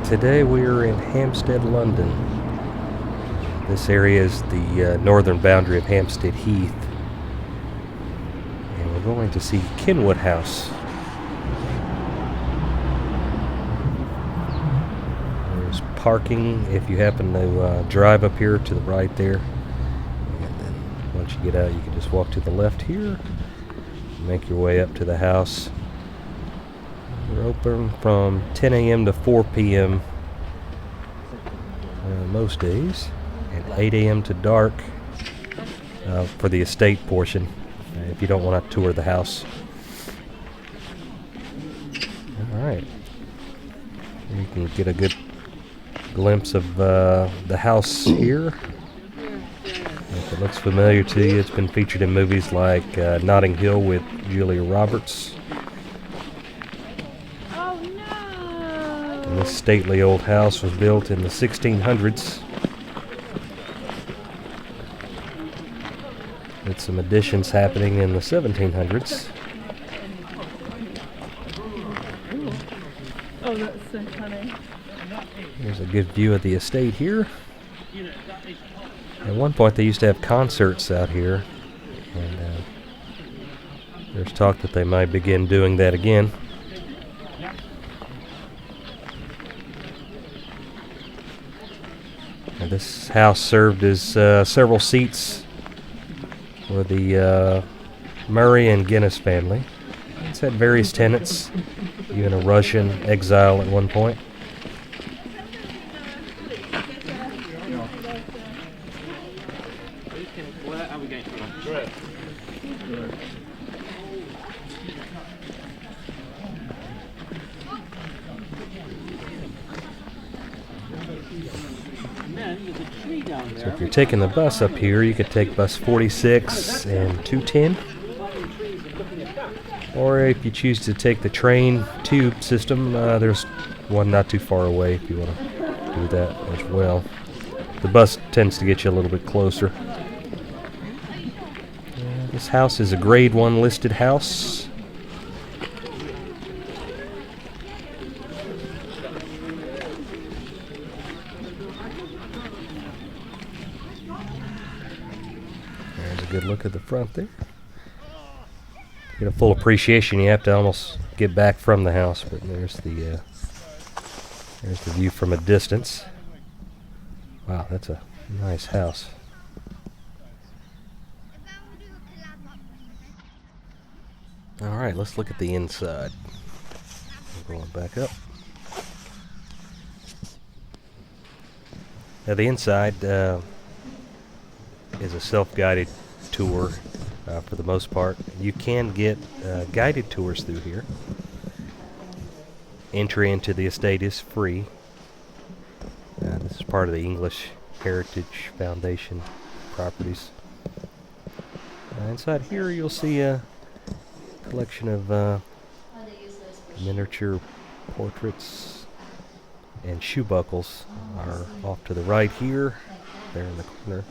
Today we are in Hampstead, London. This area is the northern boundary of Hampstead Heath. And we're going to see Kenwood House. There's parking if you happen to drive up here to the right there. And then once you get out, you can just walk to the left here. Make your way up to the house. We're open from 10 a.m. to 4 p.m. Most days, and 8 a.m. to dark for the estate portion, if you don't want to tour the house. Alright. You can get a good glimpse of the house here. If it looks familiar to you, it's been featured in movies like Notting Hill with Julia Roberts. And this stately old house was built in the 1600s. With some additions happening in the 1700s. Oh, that's so funny. There's a good view of the estate here. At one point they used to have concerts out here. And there's talk that they might begin doing that again. And this house served as several seats for the Murray and Guinness family. It's had various tenants, even a Russian exile at one point. So if you're taking the bus up here, you could take bus 46 and 210. Or if you choose to take the train tube system, there's one not too far away if you want to do that as well. The bus tends to get you a little bit closer. This house is a grade 1 listed house. There's a good look at the front there. To get a full appreciation, you have to almost get back from the house, but there's the view from a distance. Wow, that's a nice house. Alright, let's look at the inside. We're going back up. Now the inside is a self-guided tour for the most part. You can get guided tours through here. Entry into the estate is free. This is part of the English Heritage Foundation properties. Inside here you'll see a collection of miniature portraits, and shoe buckles are off to the right here, there in the corner.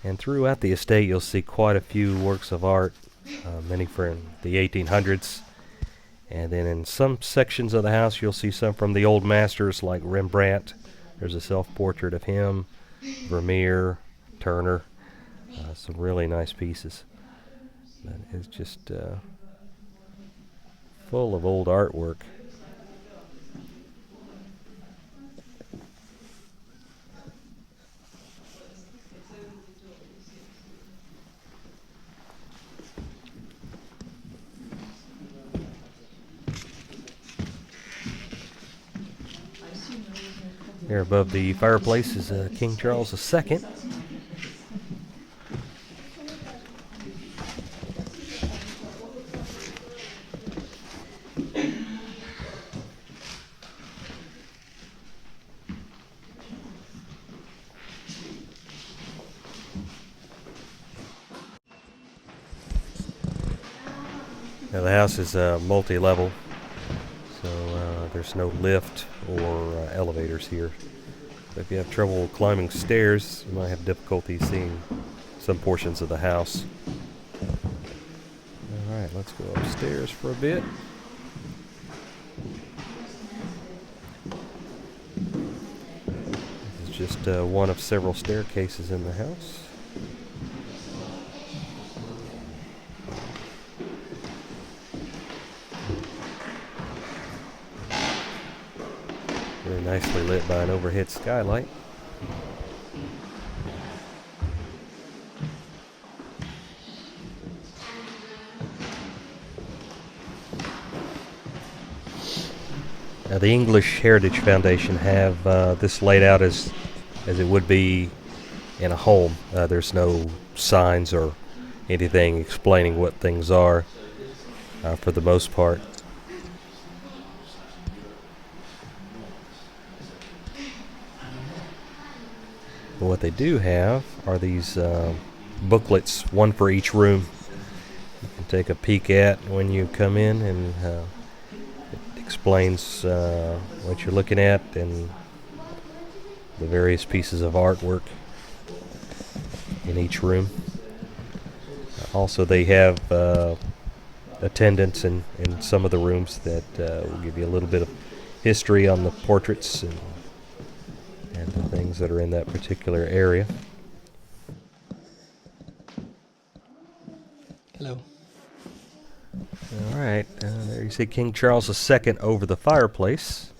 And throughout the estate you'll see quite a few works of art, many from the 1800s. And then in some sections of the house you'll see some from the old masters like Rembrandt. There's a self-portrait of him, Vermeer, Turner, some really nice pieces. But it's just full of old artwork. There above the fireplace is King Charles II. Now the house is multi-level, so there's no lift or elevators here. But if you have trouble climbing stairs, you might have difficulty seeing some portions of the house. Alright, let's go upstairs for a bit. just one of several staircases in the house. Very nicely lit by an overhead skylight. Now, the English Heritage Foundation have this laid out as it would be in a home. There's no signs or anything explaining what things are for the most part. But what they do have are these booklets, one for each room. You can take a peek at when you come in, and it explains what you're looking at and the various pieces of artwork in each room. Also, they have attendants in some of the rooms that will give you a little bit of history on the portraits and the things that are in that particular area. Hello. All right, there you see King Charles II over the fireplace.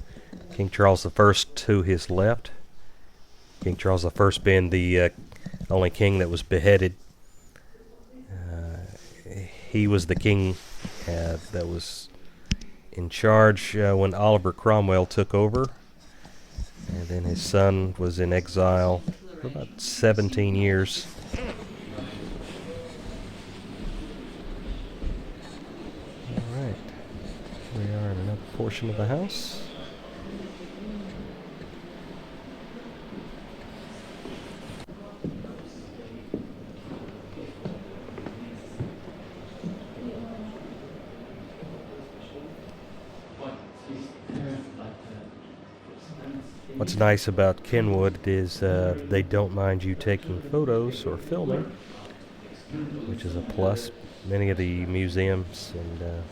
King Charles I to his left. King Charles I being the only king that was beheaded. He was the king that was in charge when Oliver Cromwell took over. And then his son was in exile for about 17 years. All right, we are in another portion of the house. What's nice about Kenwood is they don't mind you taking photos or filming, which is a plus. Many of the museums and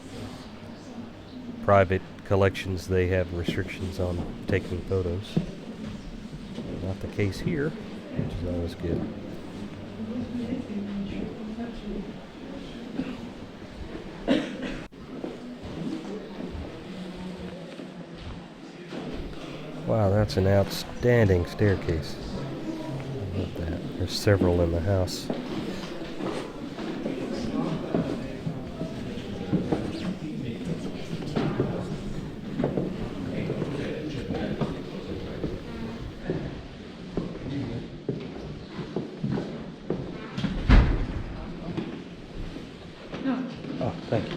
private collections, they have restrictions on taking photos. Not the case here, which is always good. Wow, that's an outstanding staircase. I love that. There's several in the house. Oh, thank you.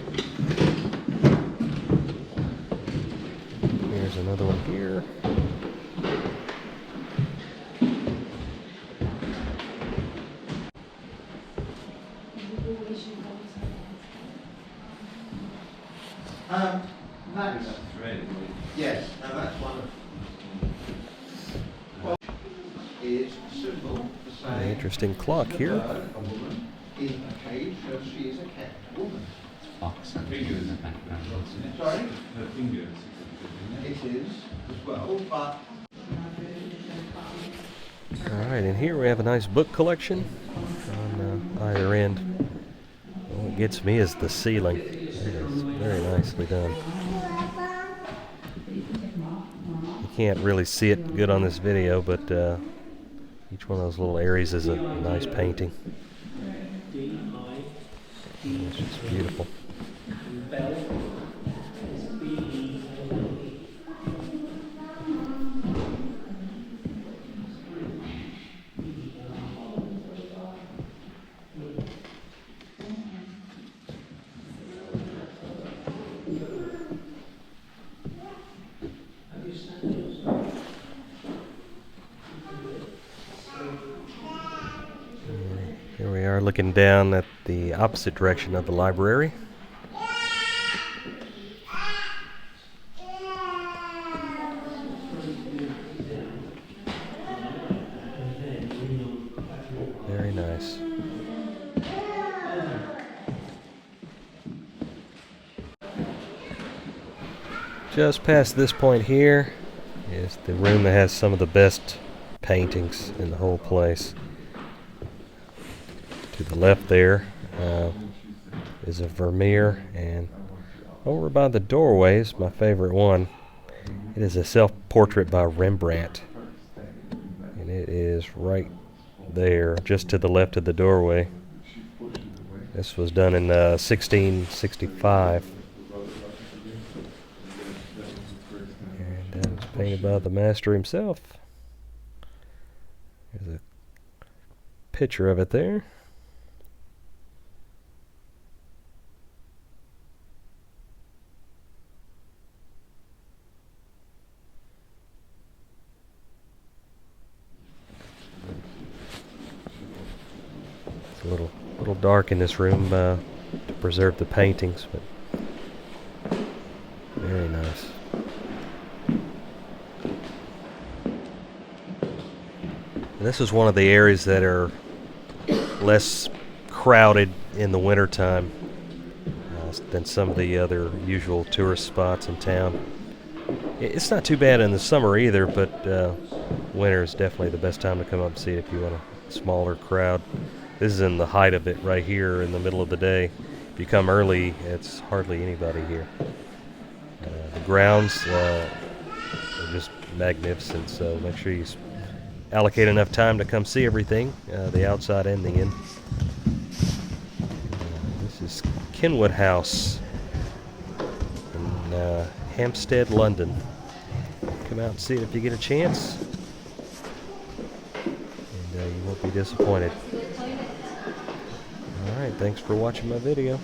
Here's another one here. That's yes, now that's one of is symbol for saying An interesting clock here. a woman in a cage, so she is a kept woman. Fox. Her finger in the background, isn't it? Sorry? Her finger is significant, isn't it? It is as well, but Alright, and here we have a nice book collection on either end. What gets me is the ceiling. It is very nicely done. You can't really see it good on this video, but each one of those little areas is a nice painting. It's just beautiful. Here we are looking down at the opposite direction of the library. Very nice. Just past this point here is the room that has some of the best paintings in the whole place. To the left there is a Vermeer, and over by the doorway is my favorite one. It is a self-portrait by Rembrandt, and it is right there, just to the left of the doorway. This was done in 1665, and it was painted by the master himself. There's a picture of it there. It's a little dark in this room to preserve the paintings, but very nice. And this is one of the areas that are less crowded in the wintertime than some of the other usual tourist spots in town. It's not too bad in the summer either, but winter is definitely the best time to come up and see it if you want a smaller crowd. This is in the height of it right here in the middle of the day. If you come early, it's hardly anybody here. The grounds are just magnificent, so make sure you allocate enough time to come see everything, the outside and the in. This is Kenwood House in Hampstead, London. Come out and see it if you get a chance, and you won't be disappointed. Alright, thanks for watching my video.